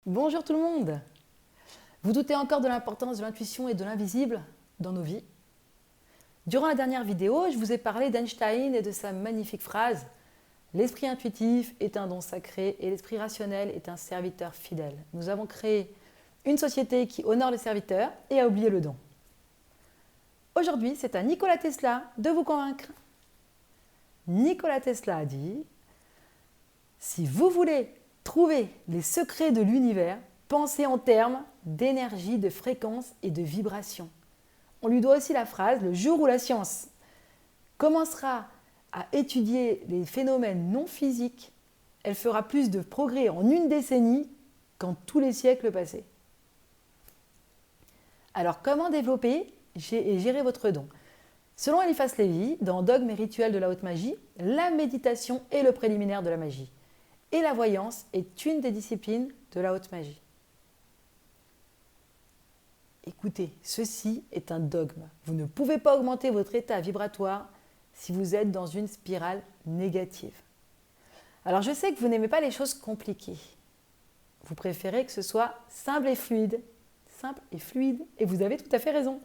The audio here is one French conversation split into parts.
Bonjour tout le monde. Vous doutez encore de l'importance de l'intuition et de l'invisible dans nos vies? Durant la dernière vidéo, je vous ai parlé d'Einstein et de sa magnifique phrase « L'esprit intuitif est un don sacré et l'esprit rationnel est un serviteur fidèle. Nous avons créé une société qui honore le serviteur et a oublié le don. » Aujourd'hui, c'est à Nikola Tesla de vous convaincre. Nikola Tesla a dit « Si vous voulez trouver les secrets de l'univers, pensez en termes d'énergie, de fréquence et de vibration. » On lui doit aussi la phrase « Le jour où la science commencera à étudier les phénomènes non physiques, elle fera plus de progrès en une décennie qu'en tous les siècles passés. » Alors, comment développer et gérer votre don? Selon Eliphas Lévy, dans Dogmes et rituels de la haute magie, la méditation est le préliminaire de la magie. Et la voyance est une des disciplines de la haute magie. Écoutez, ceci est un dogme. Vous ne pouvez pas augmenter votre état vibratoire si vous êtes dans une spirale négative. Alors je sais que vous n'aimez pas les choses compliquées. Vous préférez que ce soit simple et fluide. Simple et fluide. Et vous avez tout à fait raison.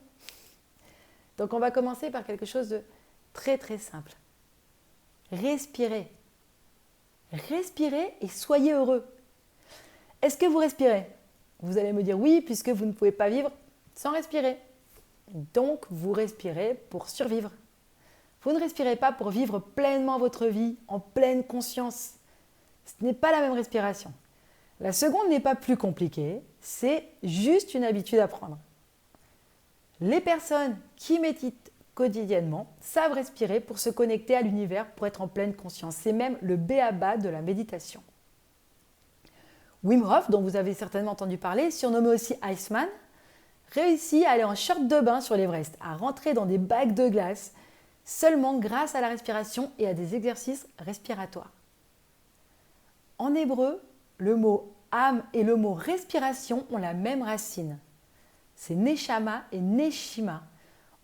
Donc on va commencer par quelque chose de très très simple. Respirez. Respirez et soyez heureux. Est-ce que vous respirez? Vous allez me dire oui, puisque vous ne pouvez pas vivre sans respirer. Donc, vous respirez pour survivre. Vous ne respirez pas pour vivre pleinement votre vie, en pleine conscience. Ce n'est pas la même respiration. La seconde n'est pas plus compliquée, c'est juste une habitude à prendre. Les personnes qui méditent quotidiennement savent respirer pour se connecter à l'univers, pour être en pleine conscience. C'est même le b.a.-ba de la méditation. Wim Hof, dont vous avez certainement entendu parler, surnommé aussi Iceman, réussit à aller en short de bain sur l'Everest, à rentrer dans des bacs de glace, seulement grâce à la respiration et à des exercices respiratoires. En hébreu, le mot âme et le mot respiration ont la même racine. C'est neshama et neshima.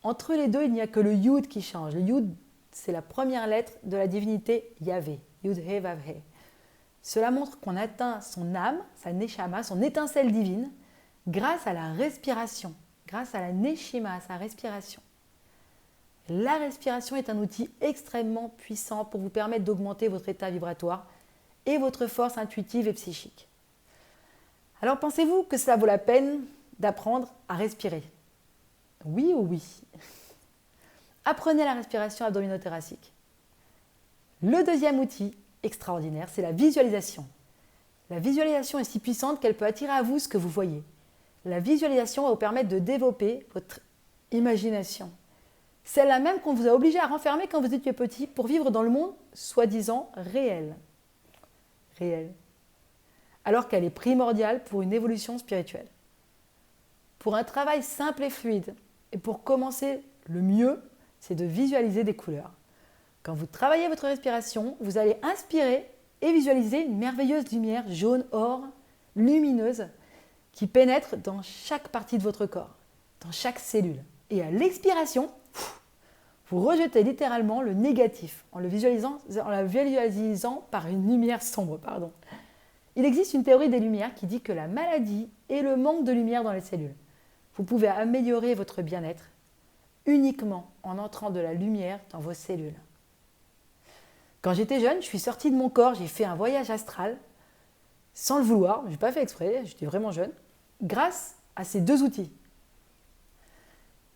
Entre les deux, il n'y a que le yud qui change. Le yud, c'est la première lettre de la divinité Yahvé, Yud-He Vav-He. Cela montre qu'on atteint son âme, sa neshama, son étincelle divine, grâce à la respiration, grâce à la neshima, à sa respiration. La respiration est un outil extrêmement puissant pour vous permettre d'augmenter votre état vibratoire et votre force intuitive et psychique. Alors pensez-vous que cela vaut la peine d'apprendre à respirer? Oui ou oui? Apprenez la respiration abdominothoracique. Le deuxième outil extraordinaire, c'est la visualisation. La visualisation est si puissante qu'elle peut attirer à vous ce que vous voyez. La visualisation va vous permettre de développer votre imagination. Celle-là même qu'on vous a obligé à renfermer quand vous étiez petit pour vivre dans le monde soi-disant réel. Réel. Alors qu'elle est primordiale pour une évolution spirituelle. Pour un travail simple et fluide, et pour commencer le mieux, c'est de visualiser des couleurs. Quand vous travaillez votre respiration, vous allez inspirer et visualiser une merveilleuse lumière jaune or, lumineuse, qui pénètre dans chaque partie de votre corps, dans chaque cellule. Et à l'expiration, vous rejetez littéralement le négatif en la visualisant par une lumière sombre. Il existe une théorie des lumières qui dit que la maladie est le manque de lumière dans les cellules. Vous pouvez améliorer votre bien-être uniquement en entrant de la lumière dans vos cellules. Quand j'étais jeune, je suis sortie de mon corps, j'ai fait un voyage astral, sans le vouloir, je n'ai pas fait exprès, j'étais vraiment jeune, grâce à ces deux outils.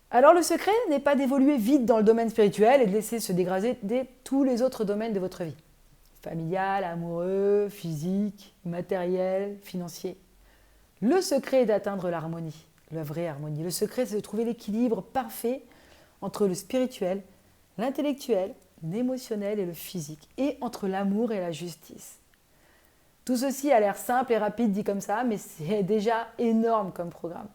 Alors le secret n'est pas d'évoluer vite dans le domaine spirituel et de laisser se dégrader tous les autres domaines de votre vie. Familial, amoureux, physique, matériel, financier. Le secret est d'atteindre l'harmonie, la vraie harmonie. Le secret, c'est de trouver l'équilibre parfait entre le spirituel, l'intellectuel, l'émotionnel et le physique, et entre l'amour et la justice. Tout ceci a l'air simple et rapide dit comme ça, mais c'est déjà énorme comme programme.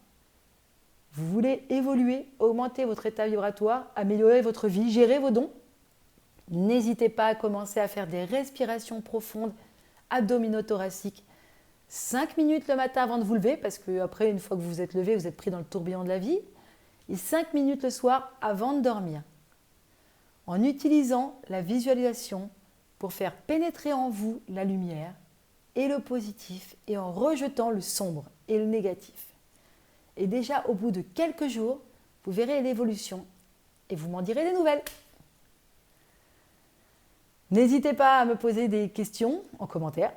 Vous voulez évoluer, augmenter votre état vibratoire, améliorer votre vie, gérer vos dons? N'hésitez pas à commencer à faire des respirations profondes, abdominothoraciques, 5 minutes le matin avant de vous lever, parce qu'après, une fois que vous vous êtes levé, vous êtes pris dans le tourbillon de la vie, et 5 minutes le soir avant de dormir. En utilisant la visualisation pour faire pénétrer en vous la lumière et le positif et en rejetant le sombre et le négatif. Et déjà au bout de quelques jours, vous verrez l'évolution et vous m'en direz des nouvelles. N'hésitez pas à me poser des questions en commentaire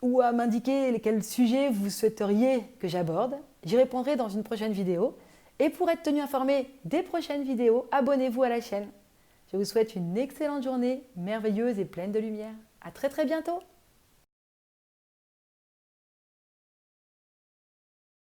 ou à m'indiquer quel sujet vous souhaiteriez que j'aborde. J'y répondrai dans une prochaine vidéo. Et pour être tenu informé des prochaines vidéos, abonnez-vous à la chaîne. Je vous souhaite une excellente journée, merveilleuse et pleine de lumière. À très bientôt.